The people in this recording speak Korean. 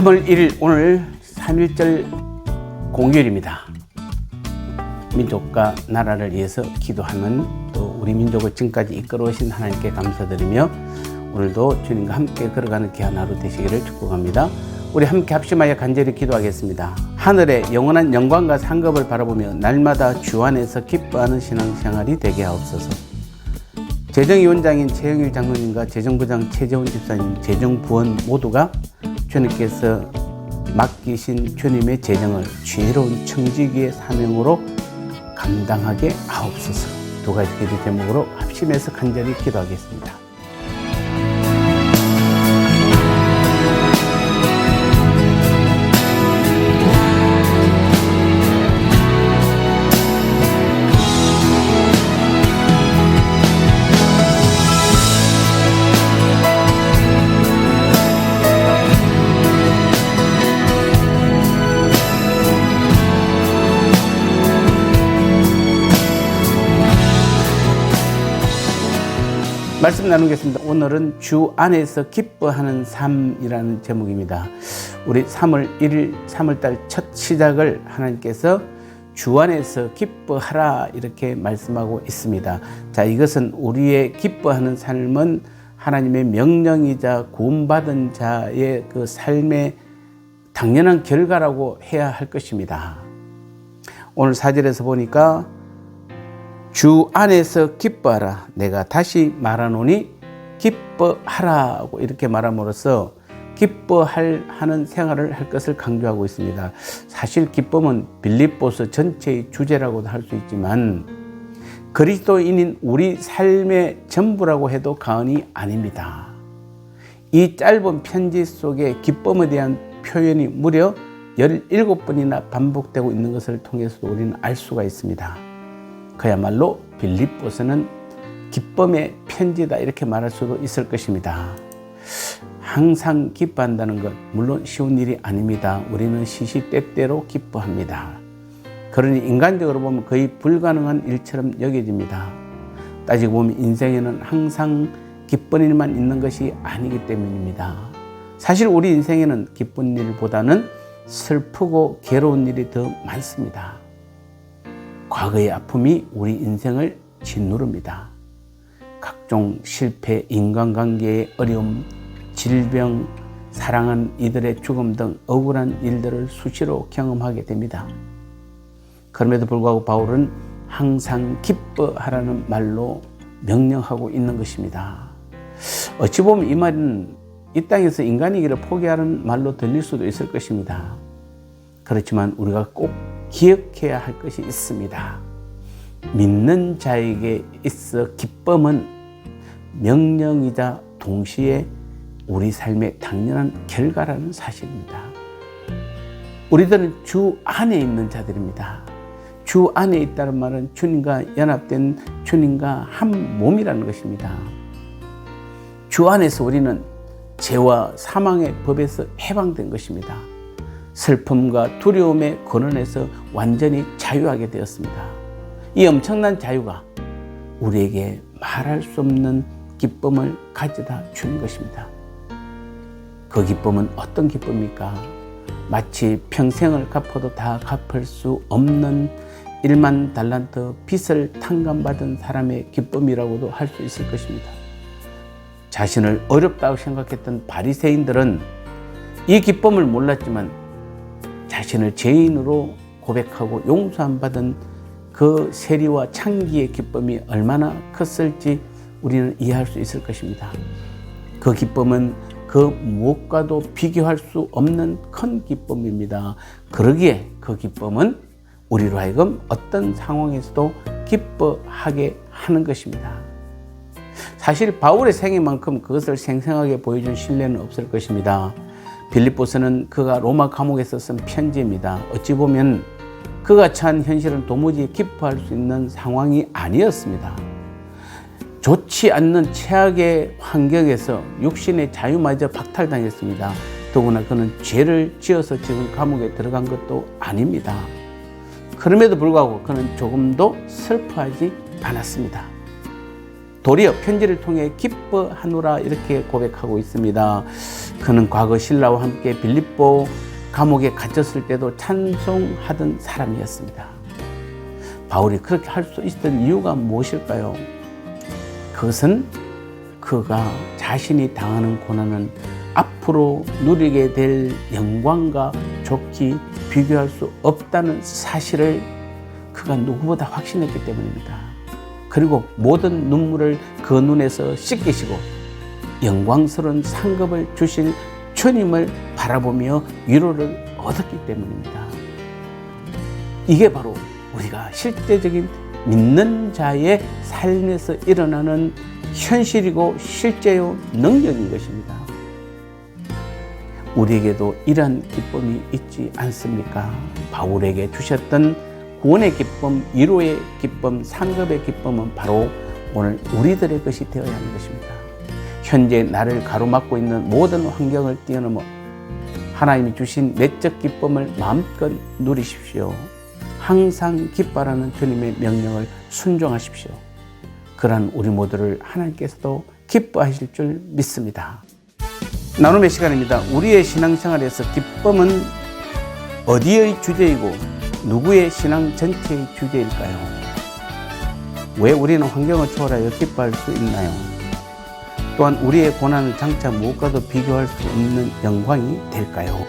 3월 1일 오늘 3.1절 공휴일입니다. 민족과 나라를 위해서 기도하는 또 우리 민족을 지금까지 이끌어오신 하나님께 감사드리며 오늘도 주님과 함께 걸어가는 귀한 하루 되시기를 축복합니다. 우리 함께 합심하여 간절히 기도하겠습니다. 하늘의 영원한 영광과 상급을 바라보며 날마다 주 안에서 기뻐하는 신앙생활이 되게 하옵소서. 재정위원장인 최영일 장로님과 재정부장 최재훈 집사님, 재정부원 모두가 주님께서 맡기신 주님의 재정을 지혜로운 청지기의 사명으로 감당하게 하옵소서. 두 가지 기도 제목으로 합심해서 간절히 기도하겠습니다. 말씀 나누겠습니다. 오늘은 주 안에서 기뻐하는 삶이라는 제목입니다. 우리 3월 1일 3월달 첫 시작을 하나님께서 주 안에서 기뻐하라 이렇게 말씀하고 있습니다. 자, 이것은 우리의 기뻐하는 삶은 하나님의 명령이자 구원받은 자의 그 삶의 당연한 결과라고 해야 할 것입니다. 오늘 4절에서 보니까 주 안에서 기뻐하라. 내가 다시 말하노니 기뻐하라고 이렇게 말함으로써 기뻐하는 생활을 할 것을 강조하고 있습니다. 사실 기쁨은 빌립보서 전체의 주제라고도 할 수 있지만 그리스도인인 우리 삶의 전부라고 해도 과언이 아닙니다. 이 짧은 편지 속에 기쁨에 대한 표현이 무려 17번이나 반복되고 있는 것을 통해서도 우리는 알 수가 있습니다. 그야말로 빌립보서는 기쁨의 편지다 이렇게 말할 수도 있을 것입니다. 항상 기뻐한다는 것 물론 쉬운 일이 아닙니다. 우리는 시시때때로 기뻐합니다. 그러니 인간적으로 보면 거의 불가능한 일처럼 여겨집니다. 따지고 보면 인생에는 항상 기쁜 일만 있는 것이 아니기 때문입니다. 사실 우리 인생에는 기쁜 일보다는 슬프고 괴로운 일이 더 많습니다. 과거의 아픔이 우리 인생을 짓누릅니다. 각종 실패, 인간관계의 어려움, 질병, 사랑하는 이들의 죽음 등 억울한 일들을 수시로 경험하게 됩니다. 그럼에도 불구하고 바울은 항상 기뻐하라는 말로 명령하고 있는 것입니다. 어찌 보면 이 말은 이 땅에서 인간이기를 포기하는 말로 들릴 수도 있을 것입니다. 그렇지만 우리가 꼭 기억해야 할 것이 있습니다. 믿는 자에게 있어 기쁨은 명령이자 동시에 우리 삶의 당연한 결과라는 사실입니다. 우리들은 주 안에 있는 자들입니다. 주 안에 있다는 말은 주님과 연합된 주님과 한 몸이라는 것입니다. 주 안에서 우리는 죄와 사망의 법에서 해방된 것입니다. 슬픔과 두려움의 권한에서 완전히 자유하게 되었습니다. 이 엄청난 자유가 우리에게 말할 수 없는 기쁨을 가져다 주는 것입니다. 그 기쁨은 어떤 기쁨입니까? 마치 평생을 갚아도 다 갚을 수 없는 1만 달란트 빚을 탕감받은 사람의 기쁨이라고도 할 수 있을 것입니다. 자신을 어렵다고 생각했던 바리새인들은 이 기쁨을 몰랐지만 자신을 죄인으로 고백하고 용서함 받은 그 세리와 창기의 기쁨이 얼마나 컸을지 우리는 이해할 수 있을 것입니다. 그 기쁨은 그 무엇과도 비교할 수 없는 큰 기쁨입니다. 그러기에 그 기쁨은 우리로 하여금 어떤 상황에서도 기뻐하게 하는 것입니다. 사실 바울의 생애만큼 그것을 생생하게 보여준 신뢰는 없을 것입니다. 빌립보서는 그가 로마 감옥에서 쓴 편지입니다. 어찌 보면 그가 처한 현실은 도무지 기뻐할 수 있는 상황이 아니었습니다. 좋지 않는 최악의 환경에서 육신의 자유마저 박탈당했습니다. 더구나 그는 죄를 지어서 지금 감옥에 들어간 것도 아닙니다. 그럼에도 불구하고 그는 조금도 슬퍼하지 않았습니다. 도리어 편지를 통해 기뻐하노라 이렇게 고백하고 있습니다. 그는 과거 신라와 함께 빌립보 감옥에 갇혔을 때도 찬송하던 사람이었습니다. 바울이 그렇게 할 수 있었던 이유가 무엇일까요? 그것은 그가 자신이 당하는 고난은 앞으로 누리게 될 영광과 좋게 비교할 수 없다는 사실을 그가 누구보다 확신했기 때문입니다. 그리고 모든 눈물을 그 눈에서 씻기시고 영광스러운 상급을 주실 주님을 바라보며 위로를 얻었기 때문입니다. 이게 바로 우리가 실제적인 믿는 자의 삶에서 일어나는 현실이고 실제요 능력인 것입니다. 우리에게도 이런 기쁨이 있지 않습니까? 바울에게 주셨던 구원의 기쁨, 위로의 기쁨, 상급의 기쁨은 바로 오늘 우리들의 것이 되어야 하는 것입니다. 현재 나를 가로막고 있는 모든 환경을 뛰어넘어 하나님이 주신 내적 기쁨을 마음껏 누리십시오. 항상 기뻐하라는 주님의 명령을 순종하십시오. 그러한 우리 모두를 하나님께서도 기뻐하실 줄 믿습니다. 나눔의 시간입니다. 우리의 신앙생활에서 기쁨은 어디의 주제이고 누구의 신앙 전체의 주제일까요? 왜 우리는 환경을 초월하여 기뻐할 수 있나요? 또한 우리의 고난은 장차 무엇과도 비교할 수 없는 영광이 될까요?